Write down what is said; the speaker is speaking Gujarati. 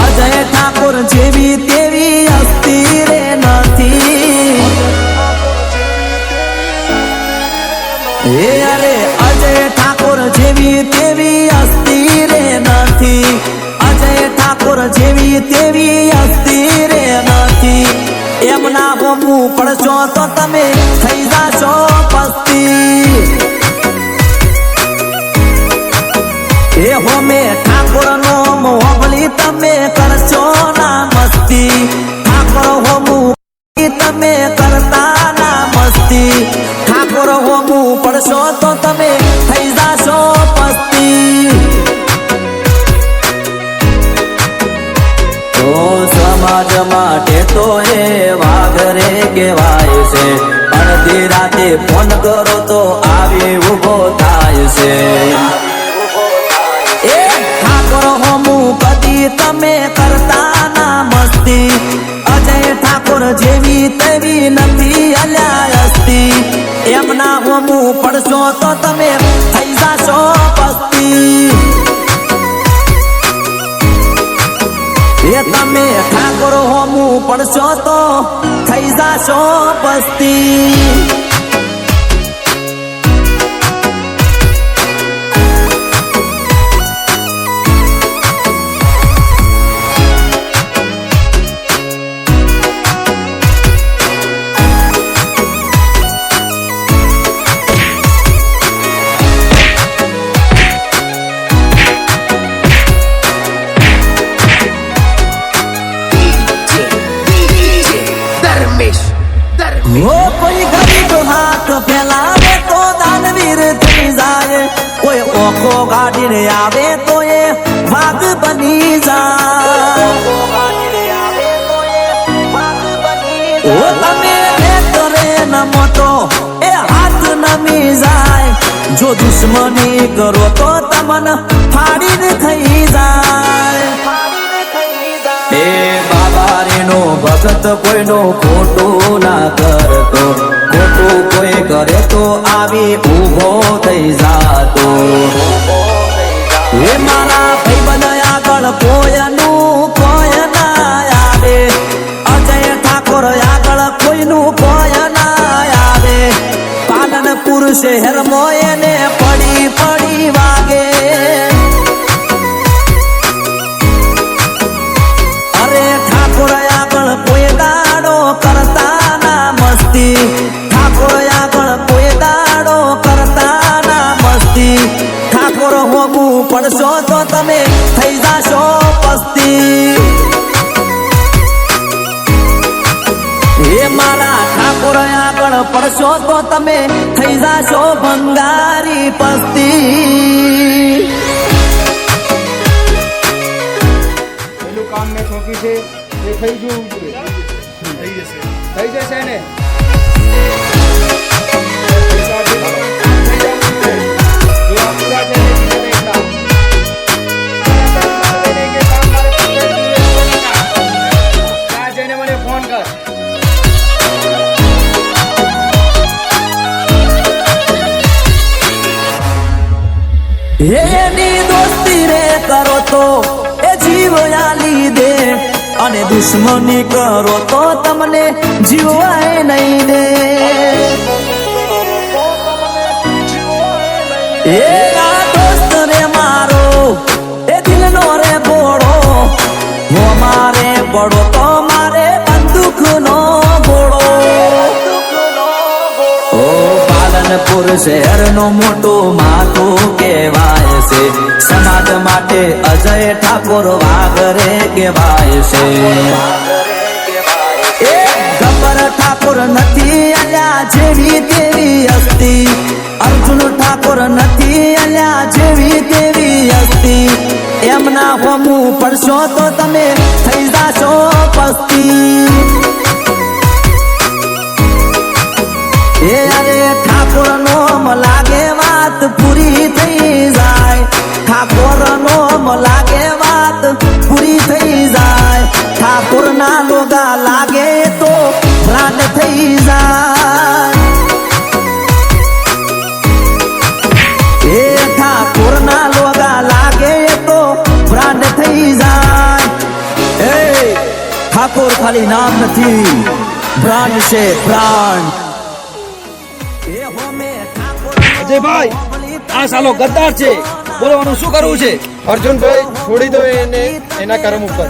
અજય ઠાકોર જેવી તેવી હસ્તી રે નથી। અરે અજય ઠાકોર જેવી તેવી હસ્તી રે નથી। અજય ઠાકોર જેવી તેવી હસ્તી રે નથી। એમના હોમું પડશો તો તમે થઈ જાશો પસ્તી। એ હોમે ઠાકોર નો મોહબલી તમે કરશો ના મસ્તી। ઠાકોર હોમું તમે કરતા ના મસ્તી। ઠાકોર હોમું પડશો તો તમે થઈ જાશો પસ્તી। તો સમાજ માટે તો એ વાઘરે કહેવાય છે। અડધી રાતે ફોન કરો તો આવી ઉભો થાય છે। ઠાકોર હોમું કદી તમે કરતા ના મસ્તી। અજય ઠાકોર જેવી તેવી નથી અલ્યા હસ્તી। એમના હોમું પડશો તો તમે થઈ જાશો પસ્તી। એ તમે ઠાકોર હોમું પડશો તો થઈ જાશો પસ્તી। ઓ કોઈ ગરીબ હાથ ફેલાવે તો દાનવીર થઈ જાય। કોઈ ઓખો ગાડીને આવે તો એ વાઘ બની જાય। ઓ તમે કરે નમો તો એ હાથ નમી જાય। જો દુશ્મની કરો તો તમને ફાડીને થઈ જાય। એ બાબારીનો ભગત કોઈનો ખોટું ના કરતો। ખોટું કોઈ કરે તો આવી ઊભો થઈ જાતો। એ મારા ભાઈબંધ આગળ કોઈનું કોઈ ના આવે। અજય ઠાકોર આગળ કોઈનું કોઈ ના આવે। પાલનપુર શહેરમાં એને પડી પડી વાગે। ઠાકોર આગળ કોઈ દાડો કરતા ના મસ્તી। ઠાકોર આગળ કોઈ દાડો કરતા ના મસ્તી। ઠાકોર હોમું પડશો તો તમે થઈ જાશો પસ્તી। એ મારા ઠાકોર આગળ પડશો તો તમે થઈ જાશો ભંગારી પસ્તી। પેલું કામ મેં સોંપ્યું છે એ થઈ જવું જોઈએ। થઈ જશે ને? જઈને મને ફોન કર। એની દોસ્તી રે કરો તો એ જીવ આલી દે। અને દુશ્મની કરો તો તમને જીવાય નહીં દે। એ આ દોસ્ત રે મારો એ દિલનો રે ઘોડો। હું મારે પડો તો મારે બંદૂક નો ઘોડો। ઓ પાલનપુર શહેરનો મોટો માથું કહેવાય છે। સમાજ માટે અજય ઠાકોર વાઘરે કહેવાય છે। એ ગબ્બર ઠાકોર નથી અલ્યા જેવી તેવી હસ્તી। અર્જુન ઠાકોર નથી અલ્યા જેવી તેવી હસ્તી। એમના હોમું પડશો તો તમે થઈ જાશો પસ્તી એ અરે ઠાકોર નો લાગે વાત પૂરી થઈ જાય ઠાકોર નો લાગે વાત પૂરી થઈ જાય ઠાકોર ના લોગા લાગે તો રાત થઈ જાય એ ઠાકોર ના લોગા લાગે તો બ્રાન્ડ થઈ જાય એ ઠાકોર ખાલી નામ નથી બ્રાન્ડ છે બ્રાન્ડ અજયભાઈ આ સાલો ગદ્દાર છે બોલવાનું શું કરવું છે અર્જુનભાઈ છોડી દો એને એના કર્મ ઉપર